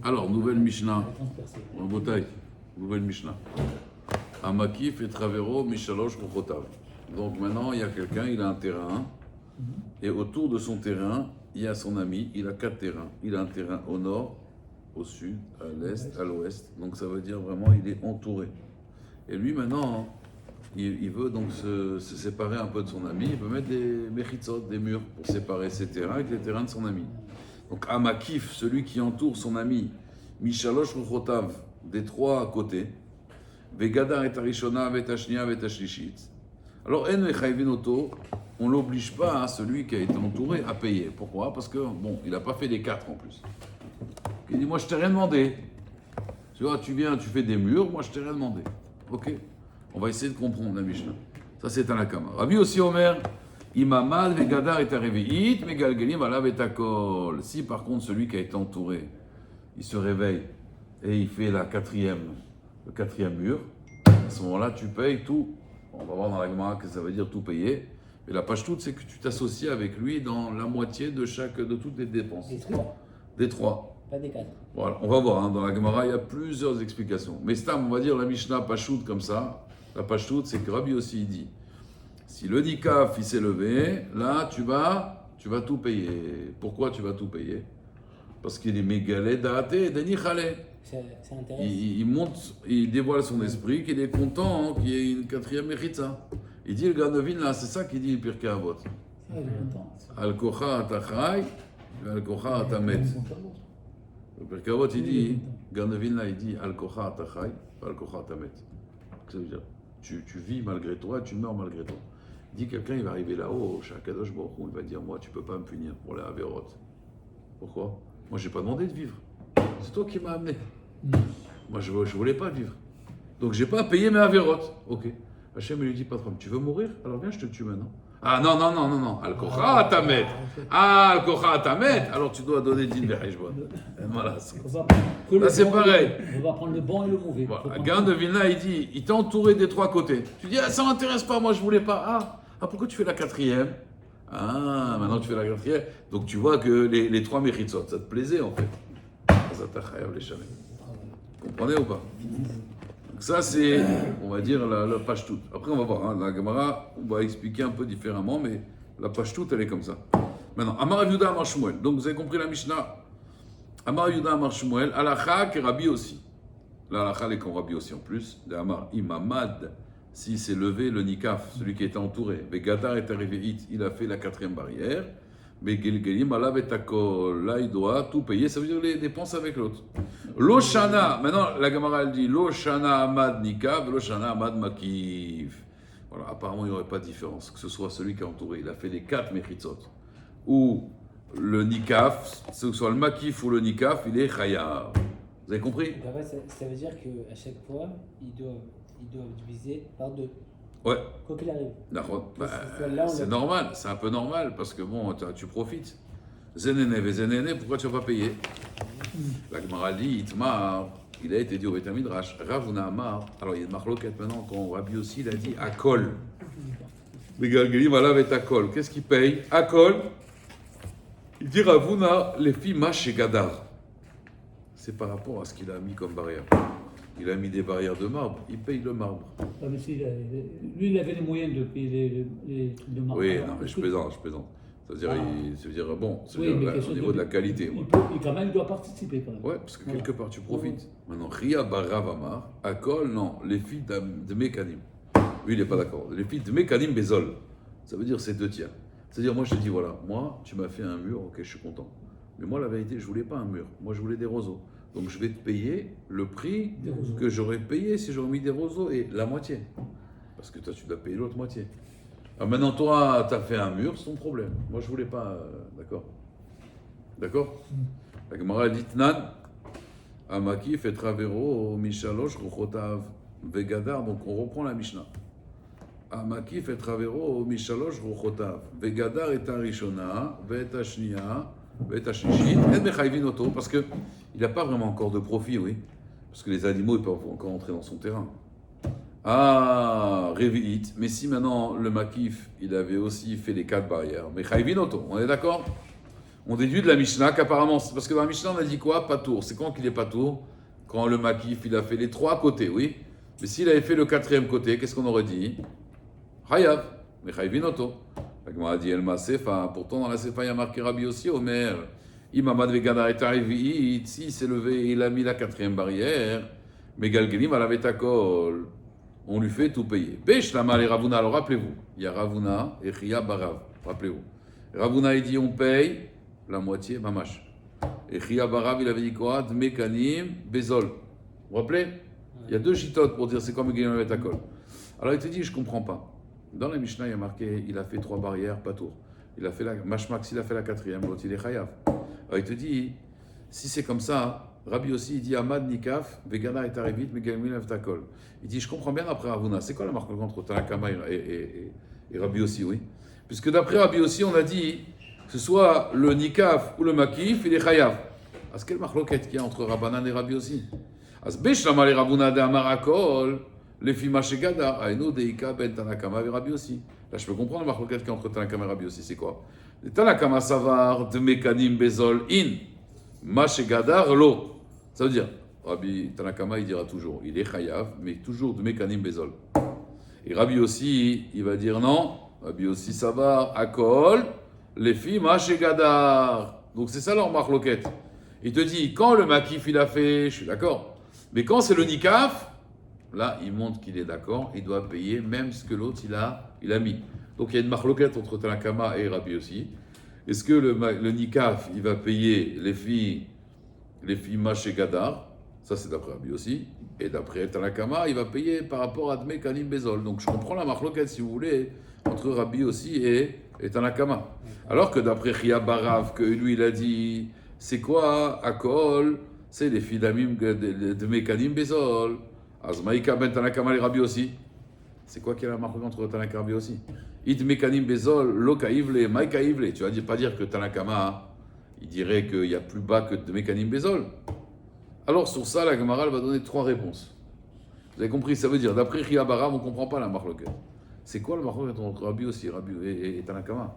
Alors, nouvelle Mishnah. Nouvelle Mishnah. Amakif et Travero, Mishalosh Kochotav. Donc maintenant, il y a quelqu'un, il a un terrain, et autour de son terrain, il y a son ami, il a 4 terrains. Il a un terrain au nord, au sud, à l'est, à l'ouest. Donc ça veut dire vraiment, il est entouré. Et lui maintenant, il veut donc se séparer un peu de son ami, il veut mettre des mechitzot, des murs, pour séparer ses terrains avec les terrains de son ami. Donc Amakif, celui qui entoure son ami, Mishalosh Ruchotav, des 3 côtés, Vegadar et Arishona, Vetashnia, Vetashlishit. Alors En Mechayvin Oto, on ne l'oblige pas, hein, celui qui a été entouré, à payer. Pourquoi? Parce que, bon, il n'a pas fait les 4 en plus. Il dit, moi je t'ai rien demandé. Tu vois, tu viens, tu fais des murs, moi je t'ai rien demandé. Ok? On va essayer de comprendre la Mishnah. Ça c'est un akama. Rabbi aussi Omer, Imamad vegadar et arevi'it, megalgelim alav et akol. Si par contre celui qui a été entouré, il se réveille et il fait le 4e mur, à ce moment-là tu payes tout. On va voir dans la Gemara que ça veut dire tout payer. Et la page toute, c'est que tu t'associes avec lui dans la moitié de toutes les dépenses. Des 3. Pas des 4. Voilà, on va voir, hein, dans la Gemara, il y a plusieurs explications. Mais Stam, on va dire la Mishnah Pashout comme ça. La Pashout, c'est que Rabbi aussi il dit, si le Nikaf il s'est levé, là tu vas tout payer. Pourquoi tu vas tout payer? Parce qu'il est mégalé d'Aate Deni Chale. C'est intéressant. Il monte, il dévoile son esprit qu'il est content, qu'il y ait une 4e mechitza. Il dit le Ganovin là, c'est ça qu'il dit le Pirkei Avot. Al-Kocha Atachai, Al-Kocha Atamet. Le Pirkei Avot il dit, Ganovin là il dit Al-Kocha Atachai, Al-Kocha Atamet. Ça veut dire, tu vis malgré toi, tu meurs malgré toi. Il dit quelqu'un il va arriver là-haut, chez Akadosh Baruch Hu, il va dire moi tu peux pas me punir pour les Averot. Pourquoi? Moi j'ai pas demandé de vivre. C'est toi qui m'as amené. Moi je voulais pas vivre. Donc j'ai pas à payer mes Averot. Ok. Hachem lui dit patron, tu veux mourir? Alors viens je te tue maintenant. Ah non. Al-Kocha Atamet. Ah Al-Kocha Atamet. Alors tu dois donner din v'heshbon. Voilà. Là c'est pareil. On va prendre le bon et le mauvais. Voilà. Gain de Vilna, il dit, il t'a entouré des 3 côtés. Tu dis, ah, ça m'intéresse pas, moi je voulais pas. Ah, pourquoi tu fais la 4e? Ah, maintenant tu fais la 4e. Donc tu vois que les 3 méritzot, ça te plaisait en fait. Ça t'a chayav les chalet. Vous comprenez ou pas? Donc ça c'est, on va dire, la page toute. Après on va voir, hein, la Gemara, on va expliquer un peu différemment, mais la page toute elle est comme ça. Maintenant, Amar Yehuda Amar Shmuel. Donc vous avez compris la Mishnah. Amar Yehuda Amar Shmuel, Alacha et Rabbi aussi. Là, Alacha est comme Rabbi aussi en plus. De Amar Imamad, s'il s'est levé, le Nikaf, celui qui était entouré. Begadar est arrivé, il a fait la 4e barrière. Begilgelim alav et akol. Là, il doit tout payer, ça veut dire les dépenses avec l'autre. Loshana, maintenant la Gemara elle dit Loshana Amad Nikaf, Loshana Amad Makif. Voilà, apparemment il n'y aurait pas de différence. Que ce soit celui qui est entouré, il a fait les 4 mechitzot. Ou le Nikaf, que ce soit le Makif ou le Nikaf, il est Chayav. Vous avez compris? Donc après, ça veut dire qu'à chaque fois, ils doivent diviser par 2. Ouais. Quoi qu'il arrive. C'est normal, c'est un peu normal, parce que bon, tu profites. Zenene, pourquoi tu ne vas pas payer? La Gemara dit, Itmar, il a été dit au Beit Midrash, Ravuna Amar, alors il y a une marloquette maintenant, quand Rabbi aussi il a dit Akol. Begalgelim alav et Akol. Qu'est-ce qu'il paye? Akol. Il dit Ravuna, les filles Mash et Gadar. C'est par rapport à ce qu'il a mis comme barrière. Il a mis des barrières de marbre, il paye le marbre. Ah, mais lui, il avait les moyens de payer les trucs de marbre. Oui, non, mais je plaisante. C'est-à-dire, bon, au niveau de la qualité. Quand même, il doit participer quand même. Ouais, parce que quelque part, tu profites. Maintenant, Ria Baravamar, Akol, non, les filles de Mécanim. Lui, il n'est pas d'accord. Les filles de Mécanim Bezol. Ça veut dire c'est 2 tiers. C'est-à-dire, moi, je te dis, voilà, moi, tu m'as fait un mur, ok, je suis content. Mais moi, la vérité, je ne voulais pas un mur. Moi, je voulais des roseaux. Donc, je vais te payer le prix que j'aurais payé si j'aurais mis des roseaux et la moitié. Parce que toi, tu dois payer l'autre moitié. Alors maintenant, toi, tu as fait un mur, c'est ton problème. Moi, je ne voulais pas. D'accord? D'accord? La Gemara dit Tnan, Amakif et Travero, Mishalosh, Ruchotav, Vegadar. Donc, on reprend la Mishnah. Amakif et Travero, Mishalosh, Ruchotav, Vegadar et Arishona, Vetashnia. Parce qu'il n'a pas vraiment encore de profit, oui. Parce que les animaux ils peuvent encore entrer dans son terrain. Ah, Revi'it. Mais si maintenant le Makif, il avait aussi fait les 4 barrières. Mais Chayvinoto, on est d'accord? On déduit de la Mishnah qu'apparemment, parce que dans la Mishnah on a dit quoi? Patour. C'est quand qu'il est patour? Quand le makif il a fait les 3 côtés, oui. Mais s'il avait fait le 4e côté, qu'est-ce qu'on aurait dit? Chayav, mais chayvinoto. La Gemara a dit El Masefa. Pourtant dans la Sefa il y a marqué Rabbi aussi, Omer. Imamad vegada et arrivé, s'il s'est levé, il a mis la 4e barrière. Mais Galgelim à la Betakol. On lui fait tout payer. Besh Lama et Ravuna. Alors rappelez-vous, il y a Ravuna et Chia Barav. Rappelez-vous. Ravuna il dit on paye la moitié, mamash. Et Chia Barav il avait dit quoi? Dmekanim Bezol. Vous vous rappelez? Il y a 2 chitotes pour dire c'est comme Galgelim à la Betakol. Alors il te dit je comprends pas. Dans la Mishnah il y a marqué il a fait 3 barrières, pas tour. Il a fait la Mashmax, il a fait la 4e, l'autre il est Chayav. Alors il te dit si c'est comme ça. Rabbi aussi, il dit Amad Nikaf, Vegana et Tarevit, Megalmin Avtakol. Il dit je comprends bien d'après Ravuna. C'est quoi la marque entre Tanakama et Rabbi aussi, oui? Puisque d'après Rabbi aussi, on a dit que ce soit le Nikaf ou le Makif, il est Chayav. Est-ce quelle marloquette qu'il y a entre Rabbanan et Rabbi aussi? As Beshlama le Ravuna de Amarakol, les Fimashegada, Aino Deika Ben Tanakama et Rabbi aussi. Là, je peux comprendre la marloquette qu'il y a entre Tanakama et Rabbi aussi. C'est quoi? Le Tanakama Savar de Mekanim Bezol In, Mashegadar Lo. Ça veut dire, Rabbi Tanakama, il dira toujours, il est chayav, mais toujours de mécanim bezol. Et Rabbi aussi, il va dire non, Rabbi aussi ça va, akol, les filles mashegadar. Donc c'est ça leur marloquette. Il te dit, quand le makif il a fait, je suis d'accord, mais quand c'est le nikaf, là il montre qu'il est d'accord, il doit payer même ce que l'autre il a mis. Donc il y a une marloquette entre Tanakama et Rabbi aussi. Est-ce que le nikaf, il va payer les filles Maché Gadar, ça c'est d'après Rabbi aussi, et d'après Tanakama, il va payer par rapport à Dme Kalim Bezol. Donc je comprends la marloquette, si vous voulez, entre Rabbi aussi et Tanakama. Alors que d'après Chia Barav, que lui il a dit, c'est quoi Akol? C'est les filles d'Amim Dme Kalim Bezol. Azmaïka ben Tanakama et Rabbi aussi. C'est quoi qu'il y a la marloquette entre Tanakama et Rabbi aussi? Id Mekanim Bezol, Loka Ivle, Maïka Ivle. Tu vas pas dire que Tanakama, il dirait qu'il y a plus bas que de Mekanim Bezol. Alors sur ça, la Gemara va donner 3 réponses. Vous avez compris? Ça veut dire, d'après Chia Barav, on ne comprend pas la marloquette. C'est quoi la marloquette entre Rabbi aussi, Rabbi et Tanakama?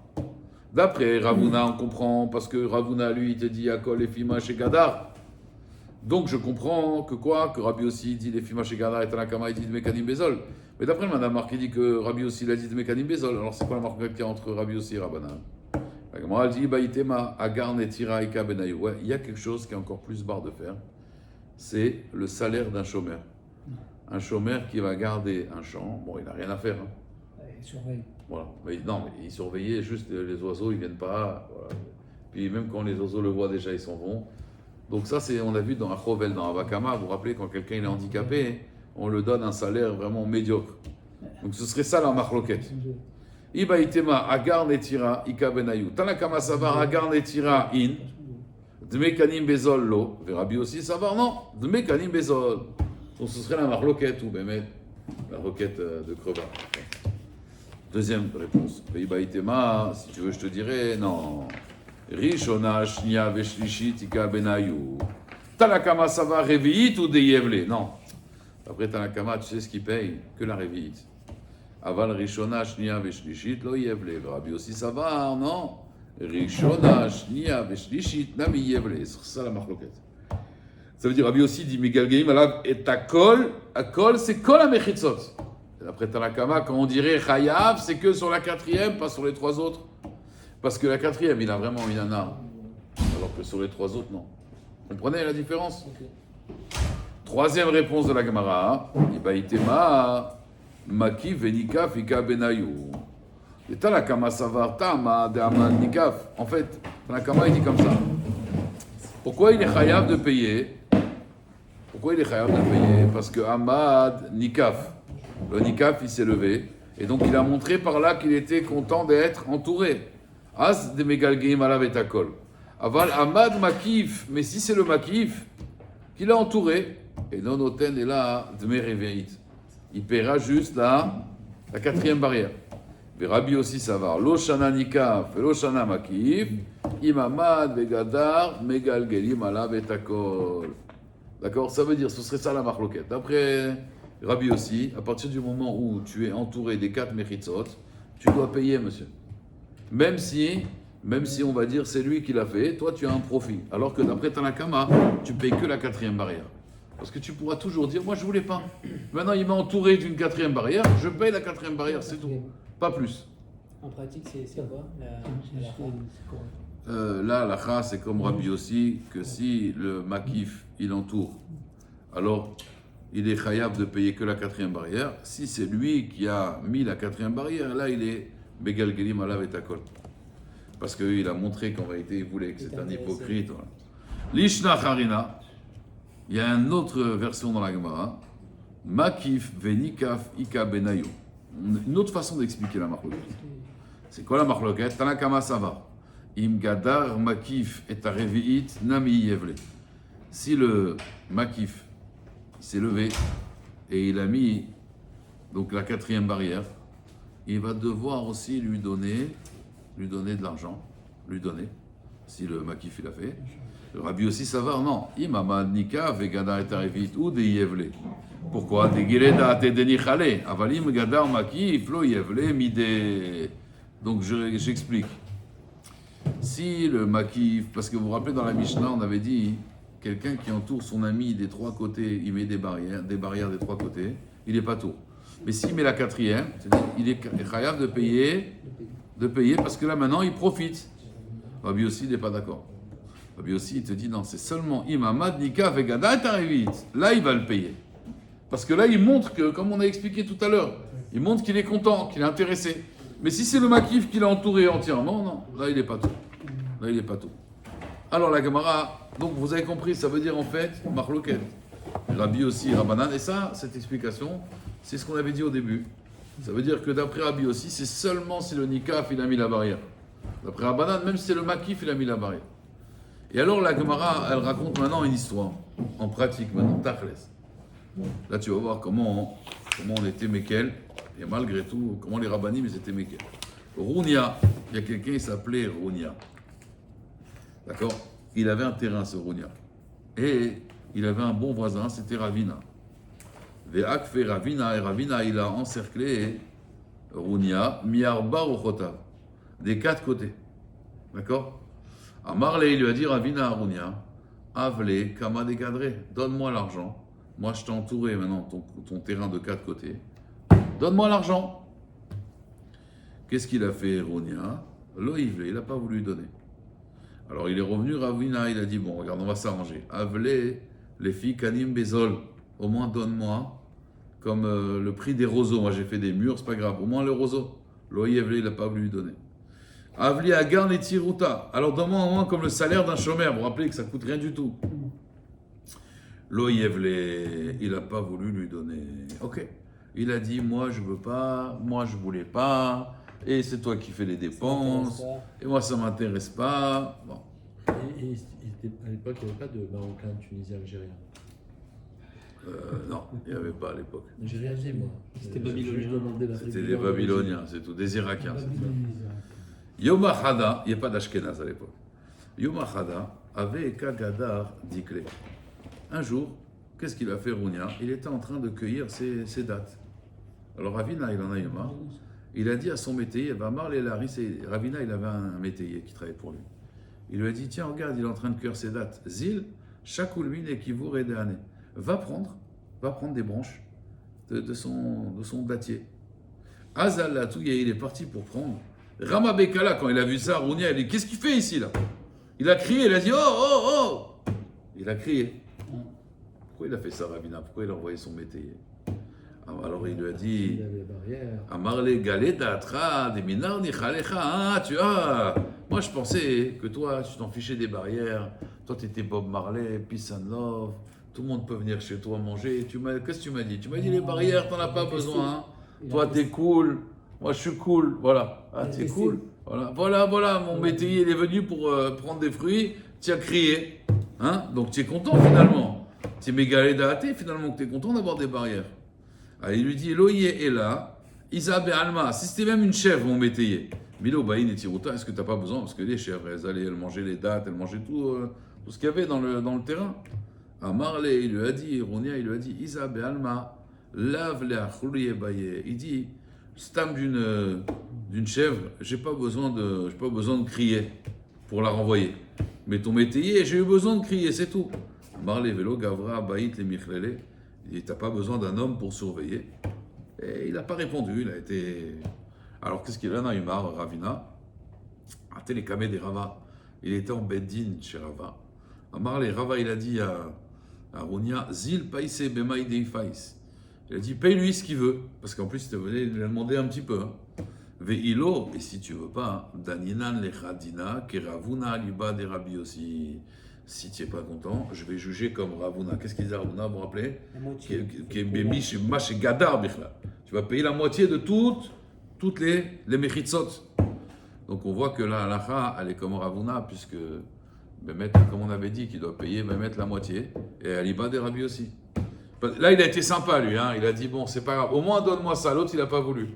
D'après Ravuna, on comprend, parce que Ravuna, lui, il te dit Akol et Fima chez Gadar. Donc je comprends que quoi? Que Rabbi aussi dit les Fima chez Gadar et Tanakama, il dit de Mekanim Bezol. Mais d'après le Madame Marc, il dit que Rabbi aussi, il a dit de Mekanim Bezol. Alors c'est quoi la marloquette qu'il y a entre Rabbi aussi et Rabbanan? La Gemara dit Baïtema Agar Netira Ika Benayou. Ouais, il y a quelque chose qui est encore plus barre de fer. C'est le salaire d'un chômeur. Un chômeur qui va garder un champ. Bon, il n'a rien à faire. Hein. Il surveille. Voilà. Mais non, mais il surveillait juste les oiseaux, ils viennent pas. Voilà. Puis même quand les oiseaux le voient déjà, ils s'en vont. Donc ça, on a vu dans Achovel, dans Avakama, vous vous rappelez, quand quelqu'un il est handicapé, on le donne un salaire vraiment médiocre. Donc ce serait ça la marloquette. Ibaïtema agar netira ika benayou. Tanakama savar agar netira in. Dmekanim bezol lo. Rabbi aussi savar non. Dmekanim bezol. Donc ce serait la marloquette ou Bémet, la roquette de Creva. Deuxième réponse. Ibaïtema, si tu veux, je te dirais non. Rishona shnia veshlishit ika benayou. Tanakama savar reviit ou deyevle. Non. Après Tanakama, tu sais ce qu'il paye? Que la reviit. Aval Rishona, Shnia, Veshlishit, lo yevle. Rabbi aussi ça va, non? Rishona, Shnia, Veshlishit, nami yevle. C'est ça la marloquette. Ça veut dire, Rabbi aussi dit, Migalgeim, alav et akol, c'est kol amechitzot. D'après Tanakama, quand on dirait Chayav, c'est que sur la 4e, pas sur les 3 autres. Parce que la 4e, il a vraiment une ana. Alors que sur les 3 autres, non. Vous comprenez la différence? Troisième réponse de la Gemara, Ibaïtema. Maki venikaf ika benayou. Et Tanakama savar tama de amad nikaf. En fait, Tanakama il dit comme ça. Pourquoi il est chayav de payer? Parce que Amad nikaf. Le nikaf il s'est levé et donc il a montré par là qu'il était content d'être entouré. As de megalgeim alav et akol. Aval Amad makif. Mais si c'est le makif qui l'a entouré, et non oten est là de mereveit. Il paiera juste la 4e barrière. Mais Rabbi aussi savar. Lo shana nikaf, lo shana makif, imamad vegadar, megalgelim alav et akol. D'accord? Ça veut dire, ce serait ça la marloquette. D'après Rabbi aussi, à partir du moment où tu es entouré des 4 mechitzot, tu dois payer, monsieur. Même si Même si on va dire c'est lui qui l'a fait, toi tu as un profit. Alors que d'après Tanakama, tu payes que la 4e barrière. Parce que tu pourras toujours dire, moi je voulais pas. Maintenant il m'a entouré d'une 4e barrière, je paye la 4e barrière, c'est tout. Pas plus. En pratique, c'est quoi la Là, la kha, c'est comme Rabbi aussi, que si le makif, il entoure, alors il est khayab de payer que la 4e barrière. Si c'est lui qui a mis la 4e barrière, là il est Begal Gelim Alav et Takol. Parce qu'il a montré qu'en réalité il voulait que c'est un hypocrite. Voilà. Lishna Harina, il y a une autre version dans la Gemara, Makif Venikaf Ika Benayo. Une autre façon d'expliquer la marloquette. C'est quoi la marloquette? Tanakama Sava. Im Gadar Makif et Areviit Nami Yevle. Si le Makif s'est levé et il a mis donc la 4e barrière, il va devoir aussi lui donner de l'argent, si le Makif il a fait. Le Rabbi aussi Savar, non. Imamad Nika Vegadar et Arevit ou des Yevle. Pourquoi? Des Gileda te denichale. Avalim Gadar Makif lo Yevle mide. Donc j'explique. Si le Makif, parce que vous vous rappelez dans la Mishnah, on avait dit quelqu'un qui entoure son ami des 3 côtés, il met des barrières des 3 côtés, il n'est pas tour. Mais s'il met la 4e, c'est-à-dire il est chayav de payer parce que là maintenant il profite. Rabbi aussi il n'est pas d'accord. Rabbi aussi il te dit non, c'est seulement imamad nika vegada tarevit. Là il va le payer. Parce que là il montre que, comme on a expliqué tout à l'heure, il montre qu'il est content, qu'il est intéressé. Mais si c'est le makif qui l'a entouré entièrement, non, là il n'est pas tout. Alors la Gemara, donc vous avez compris, ça veut dire en fait marloquette. Rabbi aussi, Rabbanan, et ça, cette explication, c'est ce qu'on avait dit au début. Ça veut dire que d'après Rabbi aussi, c'est seulement si le nikaf il a mis la barrière. D'après Rabbanan, même si c'est le makif il a mis la barrière. Et alors la Gemara, elle raconte maintenant une histoire, en pratique maintenant, tachles. Là tu vas voir comment on était Mekel, et malgré tout, comment les rabbanim ils étaient Mekel. Rounia, il y a quelqu'un qui s'appelait Rounia. D'accord? Il avait un terrain, ce Rounia. Et il avait un bon voisin, c'était Ravina. Ve'ak fait Ravina, et Ravina, il a encerclé Rounia, miarba rochotav, des 4 côtés. D'accord? Amarle, il lui a dit Ravina à Rounia, Avle, kama décadré, donne-moi l'argent. Moi, je t'ai entouré maintenant ton terrain de 4 côtés. Donne-moi l'argent. Qu'est-ce qu'il a fait, Rounia? Loïvle, il n'a pas voulu lui donner. Alors il est revenu, Ravina, il a dit, bon, regarde, on va s'arranger. Avle, les filles, Kanim Bezol, au moins donne-moi, comme le prix des roseaux. Moi j'ai fait des murs, c'est pas grave, au moins le roseau. Loïvle, il n'a pas voulu lui donner. Avli Agar et Tiruta, alors donne-moi au moins comme le salaire d'un chômeur, vous vous rappelez que ça coûte rien du tout. Loïvle, il n'a pas voulu lui donner. Ok. Il a dit, moi je veux pas, moi je voulais pas. Et c'est toi qui fais les dépenses, et moi ça m'intéresse pas. Bon. Et à l'époque, il n'y avait pas de Marocains, Tunisiens, Algériens. Non, il n'y avait pas à l'époque. J'ai rien dit, moi. C'était babylonien. C'était des Babyloniens, c'est tout, des Irakiens. Yom Hada, il n'y a pas d'Ashkenaz à l'époque. Yom Hada avait Kagadar Dikle. Un jour, qu'est-ce qu'il a fait, Rounia? Il était en train de cueillir ses dattes. Alors Ravina, il en a eu marre. Il a dit à son métayer, Ravina, il avait un métayer qui travaillait pour lui. Il lui a dit, tiens, regarde, il est en train de cueillir ses dattes. Zil, Shakulmin et Kivour et Dehané. Va prendre des branches de son dattier. Azal Latouye, il est parti pour prendre. Rama Bekala, quand il a vu ça, Rounia, il a dit, qu'est-ce qu'il fait ici là? Il a crié, il a dit, oh! Il a crié. Pourquoi il a fait ça, Ravina? Pourquoi il a envoyé son métayer? Alors il lui a dit, Amarle Galeda Tra, des minards Nichalecha, moi je pensais que toi, tu t'en fichais des barrières, toi tu étais Bob Marley, peace and love, tout le monde peut venir chez toi manger. Qu'est-ce que tu m'as dit? Tu m'as dit les barrières, t'en as pas besoin. Hein. Toi t'es cool, moi je suis cool, voilà. Ah, t'es cool, voilà, mon métayer il est venu pour prendre des fruits, tu as crié, hein? Donc tu es content finalement. Tu es mégalé finalement que tu es content d'avoir des barrières. Alors, il lui dit, Eloïe est là, Isabelle Alma, si c'était même une chèvre, mon métayer. Milo, Baïn et Tiruta, est-ce que tu n'as pas besoin? Parce que les chèvres, elles mangeaient les dattes, elles mangeaient tout ce qu'il y avait dans le terrain. À Marley, il lui a dit, Rounia, il lui a dit, Isabelle Alma, lave les achoulier baye. Il dit, stam d'une chèvre, j'ai pas besoin de crier pour la renvoyer. Mais ton métayer, j'ai eu besoin de crier, c'est tout. Marley vélo, Gavra, Baït, les Michlele, il t'as pas besoin d'un homme pour surveiller. Et il n'a pas répondu, il a été. Alors qu'est-ce qu'il en a eu marre, Ravina? A télécamé des Rava. Il était en Beddin chez Rava. Marley, Rava, il a dit à Rounia, Zil païse bemaï deifais. Il a dit, paye-lui ce qu'il veut. Parce qu'en plus, il lui a demandé un petit peu. Ve'ilo, et si tu veux pas, Daninan lechadina, keravuna liba de Rabbi aussi. Si tu n'es pas content, je vais juger comme Ravuna. Qu'est-ce qu'il dit Ravuna, vous vous rappelez? La moitié. Mash gadar bichla. Tu vas payer la moitié de toutes les mechitzot. Donc on voit que la halacha, elle est comme Ravuna, puisque Bémet, comme on avait dit, qu'il doit payer Bémet la moitié, et Aliba des Rabbi aussi. Là, il a été sympa, lui. Hein. Il a dit, bon, c'est pas grave, au moins donne-moi ça. L'autre, il n'a pas voulu.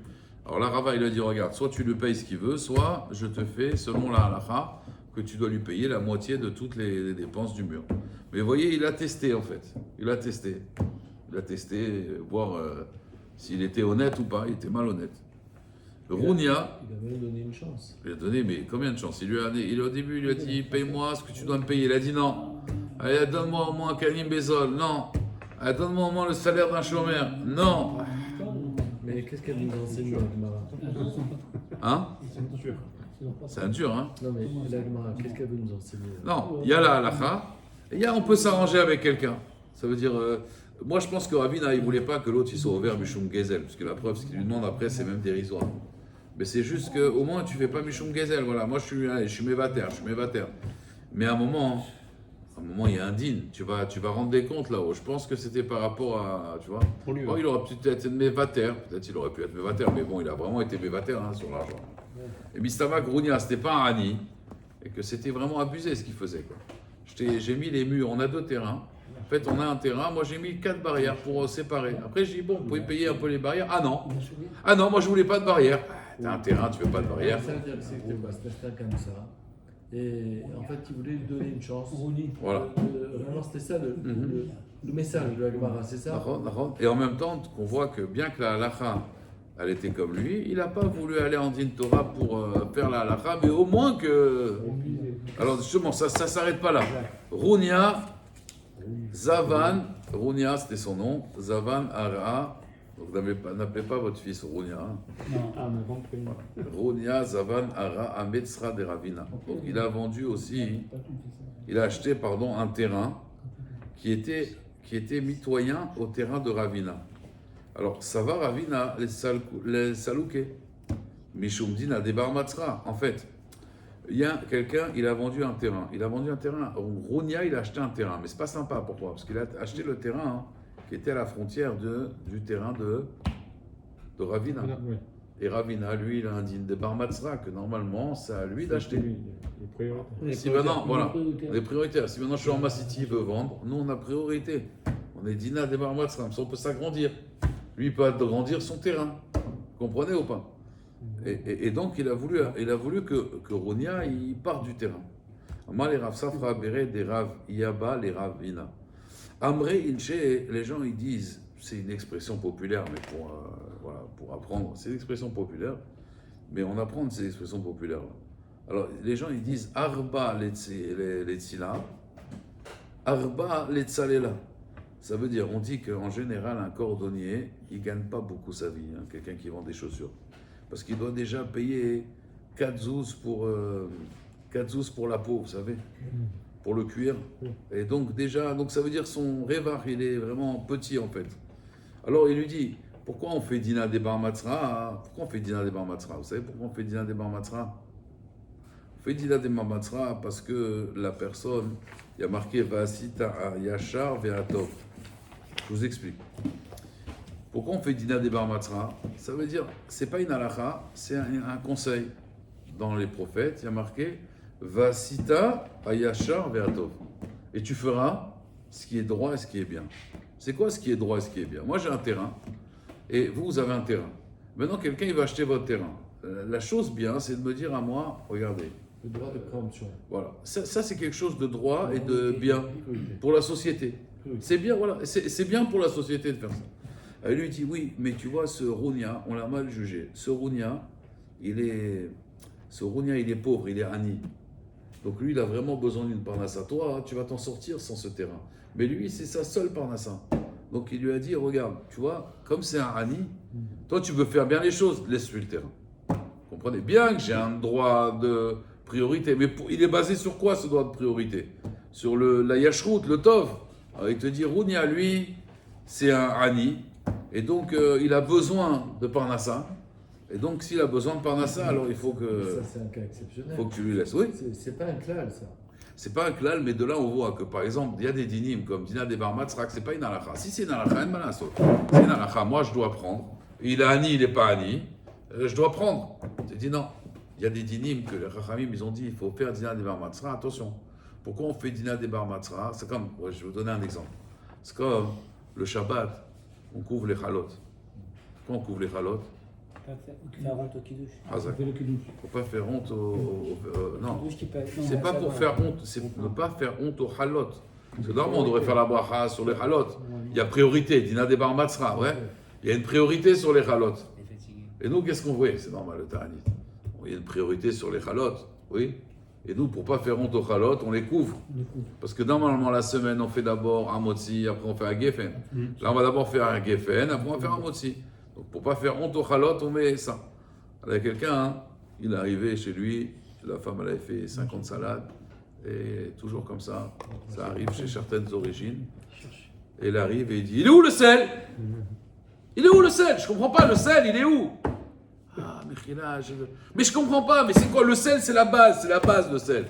Alors là, Rava, il a dit, regarde, soit tu lui payes ce qu'il veut, soit je te fais, selon la halacha, que tu dois lui payer la moitié de toutes les dépenses du mur. Mais vous voyez, il a testé, en fait. Il a testé, voir s'il était honnête ou pas. Il était malhonnête. Rounia, Il a même donné une chance. il a donné, mais combien de chances? Au début, il lui a dit, paye-moi ce que tu dois me payer. Il a dit non. Allez, donne-moi au moins un Kalim Bezol. Non. Allez, donne-moi au moins le salaire d'un chômeur. Non. Mais qu'est-ce qu'elle nous enseigne, la Gemara? Hein? C'est un dur, hein? Non, mais la Gemara, qu'est-ce qu'elle veut nous enseigner? Non, il y a la halakha, et on peut s'arranger avec quelqu'un. Ça veut dire, moi je pense que Ravina, il ne voulait pas que l'autre il soit ouvert Mishum Gezel, parce que la preuve, ce qu'il lui demande après, c'est même dérisoire. Mais c'est juste qu'au moins tu ne fais pas Mishum Gezel, voilà. Moi je suis mévater. Mais à un moment, il y a un din, tu vas rendre des comptes là-haut. Je pense que c'était par rapport à, tu vois. Bon, il aurait pu être mévater, peut-être il aurait pu être mévater, mais bon, il a vraiment été mévater hein, sur l'argent. Et Mistava Grounia, c'était pas un Hani, et que c'était vraiment abusé ce qu'il faisait. Quoi. J'ai mis les murs, on a 2 terrains. En fait, on a un terrain, moi j'ai mis 4 barrières pour séparer. Après, j'ai dit, bon, vous pouvez payer un peu les barrières. Ah non, moi je voulais pas de barrières. T'as un terrain, tu veux pas de barrières. C'est c'était comme ça. Et en fait, il voulait lui donner une chance. Voilà. Vraiment, c'était ça le message de la Gemara, c'est ça? Et en même temps, on voit que bien que la halakha, elle était comme lui, il n'a pas voulu aller en din Torah pour faire la halakha, mais au moins que... Alors justement, ça ne s'arrête pas là. Rounia, Zavan, Rounia c'était son nom, Zavan Ara, donc n'appelez pas votre fils Rounia. Hein. Rounia, Zavan Ara, Ametzra de Ravina. Donc il a vendu aussi, il a acheté un terrain qui était mitoyen au terrain de Ravina. Alors, ça va Ravina, les salouké, Mishum Dina des Barmatzra. En fait, il y a quelqu'un, il a vendu un terrain. Rounia, il a acheté un terrain. Mais c'est pas sympa, pourquoi? Parce qu'il a acheté le terrain qui était à la frontière du terrain de Ravina. Et Ravina, lui, il a un din de Barmatzra que normalement, c'est à lui d'acheter. Si maintenant, voilà, les prioritaires. Si maintenant Shalom City veut vendre, nous on a priorité. On est Dina des Barmatzra, on peut s'agrandir. Lui, il peut agrandir son terrain. Vous comprenez ou pas? Et donc, il a voulu que Rounia, il parte du terrain. Amar les Rav Safra Beret des Rav Yaba les Rav Vina. Amré Inche, les gens ils disent, c'est une expression populaire, mais pour apprendre, c'est une expression populaire, mais on apprend de ces expressions populaires. Alors, les gens ils disent Arba Letzila, Arba Letzalela. Ça veut dire, on dit qu'en général, un cordonnier, il ne gagne pas beaucoup sa vie, hein, quelqu'un qui vend des chaussures. Parce qu'il doit déjà payer 4 zouz pour la peau, vous savez, pour le cuir. Et donc ça veut dire son révar, il est vraiment petit en fait. Alors il lui dit, pourquoi on fait Dina des Barmatzra? Pourquoi on fait Dina des Barmatzra? Vous savez pourquoi on fait Dina des Barmatzra? On fait Dina des Barmatzra parce que la personne, il y a marqué Vasita Yachar Ve'atov. Je vous explique. Pourquoi on fait Dina des Barmatzra? Ça veut dire, c'est pas une halakha, c'est un conseil. Dans les prophètes, il y a marqué Vasita Ayashar Ve'atov. Et tu feras ce qui est droit et ce qui est bien. C'est quoi ce qui est droit et ce qui est bien? Moi j'ai un terrain, et vous avez un terrain. Maintenant quelqu'un il va acheter votre terrain. La chose bien, c'est de me dire à moi, regardez. Le droit de préemption. Voilà, ça c'est quelque chose de droit et de bien pour la société. C'est bien, voilà, c'est bien pour la société de faire ça. Elle lui dit oui, mais tu vois, ce Rounia, on l'a mal jugé. Ce Rounia, il est pauvre, il est Ani. Donc lui, il a vraiment besoin d'une parnassa. Toi, tu vas t'en sortir sans ce terrain. Mais lui, c'est sa seule parnassa. Donc il lui a dit, regarde, tu vois, comme c'est un Ani, toi tu veux faire bien les choses, laisse-lui le terrain. Comprenez bien que j'ai un droit de priorité. Mais il est basé sur quoi ce droit de priorité? Sur la Yashrout, le Tov. Alors, il te dit, Rounia, lui, c'est un Ani. Et donc, il a besoin de Parnassa. Et donc, s'il a besoin de Parnassa, alors il faut que, Ça, c'est un cas exceptionnel. faut que tu lui laisses. Oui, C'est pas un klal, ça. c'est pas un klal, mais de là, on voit que, par exemple, il y a des dinim, comme Dina des Bar Matzrak, c'est pas une halakha. Si c'est une halakha, une malasot. C'est une halakha, moi, je dois prendre. Il est Ani, il n'est pas Ani. Je dois prendre. Tu dis non. Il y a des dinim que les Chachamim, ils ont dit, il faut faire Dina des Bar Matzrak. Attention. Pourquoi on fait Dina des Bar Matzrak? C'est comme, je vais vous donner un exemple. C'est comme le Shabbat, on couvre les chalotes. Pourquoi on couvre les chalotes? Faire honte au kiddush. Hazak. On fait le kiddush. Faut pas faire honte non. Kiddush qui peut- non, C'est pas ça pour va. faire honte, c'est ne pas faire honte aux halot. Parce que normalement, on devrait faire la bracha sur les halot. Il y a priorité, Dina des Bar Matzra, ouais. Il y a une priorité sur les halot. Il est fatigué. Et nous, qu'est-ce qu'on voit? C'est normal, le Ta'anit. Il y a une priorité sur les halot, oui. Et nous, pour pas faire honte aux halot, on les couvre. Parce que normalement, la semaine, on fait d'abord un motzi, après on fait un geffen. Là, on va d'abord faire un geffen, après on va faire un motzi. Donc, pour pas faire honte aux halot, on met ça. Il y a quelqu'un, hein, il est arrivé chez lui, la femme, elle avait fait 50 salades, et toujours comme ça arrive chez certaines origines. Et il arrive et il dit, il est où le sel? Il est où le sel? Je comprends pas, le sel, il est où? Ah, mais je comprends pas, mais c'est quoi? Le sel, c'est la base le sel.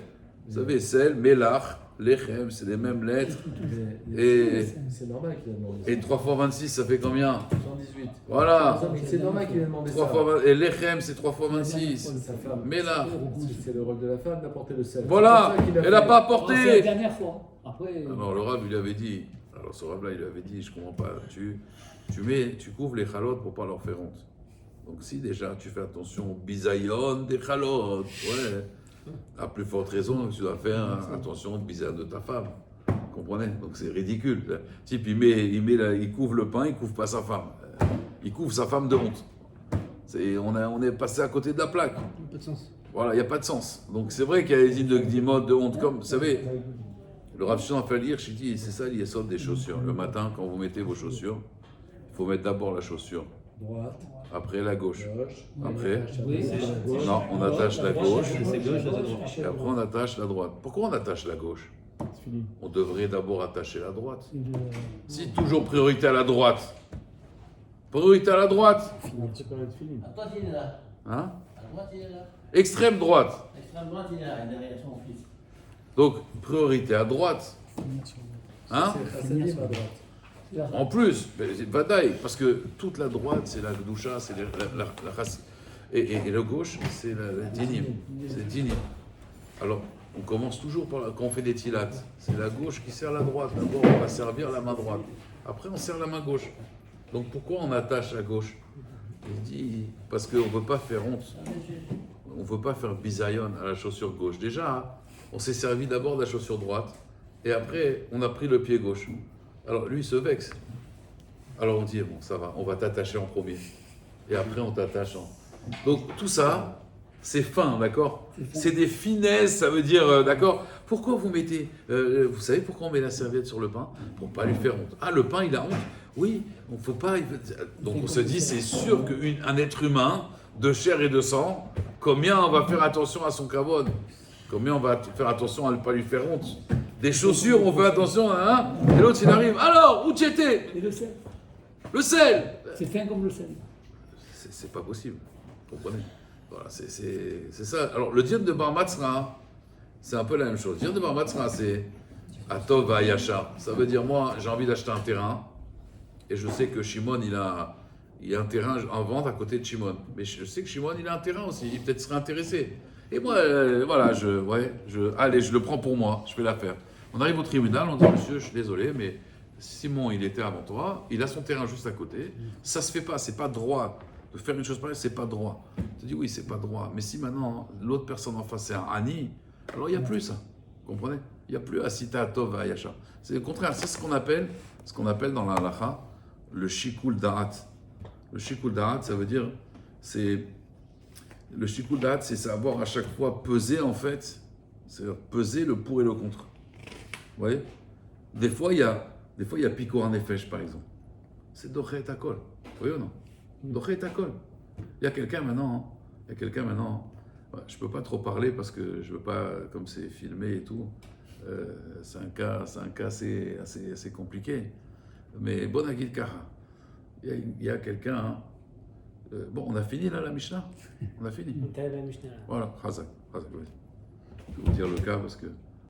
Vous savez, sel, melach, lechem, c'est les mêmes lettres. Et, C'est normal qu'il ait demandé ça. et 3 fois 26, ça fait combien? 118. Voilà. C'est normal qu'il ait demandé 3 ça. fois 20, et lechem, c'est 3 fois 26. Sa femme. Melach. C'est le rôle de la femme d'apporter le sel. Voilà, C'est pour ça qu'il elle n'a fait- pas Oh, c'est la apporté. dernière fois. Après, Alors le Rav, il lui avait dit, alors ce Rav-là, il lui avait dit, je comprends pas, tu couvres les chalotes pour pas leur faire honte. Donc si déjà tu fais attention au bisayon des chalotes, ouais, à plus forte raison, tu dois faire attention au bisayon de ta femme. Vous comprenez? Donc c'est ridicule. Le type, il couvre le pain, il couvre pas sa femme. Il couvre sa femme de honte. On est passé à côté de la plaque. Pas de sens. Voilà, il n'y a pas de sens. Donc c'est vrai qu'il y a des hymnes de honte, comme, vous savez, le Rav Shimon Falier, je dis, c'est ça l'yesod des chaussures. Le matin, quand vous mettez vos chaussures, il faut mettre d'abord la chaussure, Droite, après la gauche. gauche. Après, Oui. non, on attache la gauche, C'est gauche, c'est droite. et après on attache la droite. Pourquoi on attache la gauche? c'est fini. On devrait d'abord attacher la droite. C'est le- Si toujours priorité à la droite. Priorité à la droite. c'est pas fini. À droite, il est là. Hein? À droite, il est là. Extrême droite. Extrême droite, il est là, derrière son fils. Donc, priorité à droite. Hein? C'est Chassadim à droite. En plus, c'est bataille, parce que toute la droite, c'est la Gdoucha, c'est la race. Et le gauche, c'est la dinim. C'est dinim. Alors, on commence toujours par, quand on fait des tilates, c'est la gauche qui sert la droite. D'abord, on va servir la main droite. Après, on sert la main gauche. Donc, pourquoi on attache la gauche? Il dit, parce qu'on ne veut pas faire honte. On ne veut pas faire bisayon à la chaussure gauche. Déjà, on s'est servi d'abord de la chaussure droite, et après, on a pris le pied gauche. Alors lui, il se vexe. Alors on dit, bon, ça va, on va t'attacher en premier. Et après, on t'attache en... Donc tout ça, c'est fin, d'accord? C'est des finesses, ça veut dire, d'accord? Pourquoi vous mettez... vous savez pourquoi on met la serviette sur le pain? Pour pas lui faire honte. Ah, le pain, il a honte? Oui, on faut pas... Donc on se dit, c'est sûr qu'un être humain, de chair et de sang, combien on va faire attention à son kavod? Combien on va faire attention à ne pas lui faire honte? Des chaussures, on fait attention, hein? Et l'autre, il arrive. Alors, où tu étais? Et le sel. Le sel! C'est fin comme le sel. C'est pas possible. Vous comprenez? Voilà, c'est ça. Alors, le dieu de Bar Matzra, c'est un peu la même chose. Le dieu de Bar Matzra, c'est Atov Vayasha. Ça veut dire, moi, j'ai envie d'acheter un terrain, et je sais que Shimon, il a un terrain en vente à côté de Shimon. Mais je sais que Shimon, il a un terrain aussi. Il peut-être serait intéressé. Et moi, voilà, allez, je le prends pour moi, je fais l'affaire. On arrive au tribunal, on dit, monsieur, je suis désolé, mais Simon, il était avant toi, il a son terrain juste à côté, ça se fait pas, c'est pas droit. De faire une chose pareille, c'est pas droit. Tu dis, oui, c'est pas droit, mais si maintenant, l'autre personne en face, c'est un Ani, alors il n'y a plus ça, vous comprenez? Il n'y a plus Asita Tov Ayasha. C'est le contraire, c'est ce qu'on appelle dans la halacha, le shikul da'at. Le shikul da'at, ça veut dire, le shikul da'at, c'est savoir à chaque fois peser en fait, c'est peser le pour et le contre. Vous voyez? Des fois, il y a pico en nefesh, par exemple. C'est dochet akol. Vous voyez ou non? Dochet akol. Il y a quelqu'un maintenant, je peux pas trop parler parce que je veux pas, comme c'est filmé et tout, c'est un cas assez compliqué. Mais bon agil kaha. Il y a quelqu'un, bon, on a fini là la Mishnah? On a fini. انتهى بقى مش نعرف. Voilà, Hazak, vas-y. Je vais vous dire le cas parce que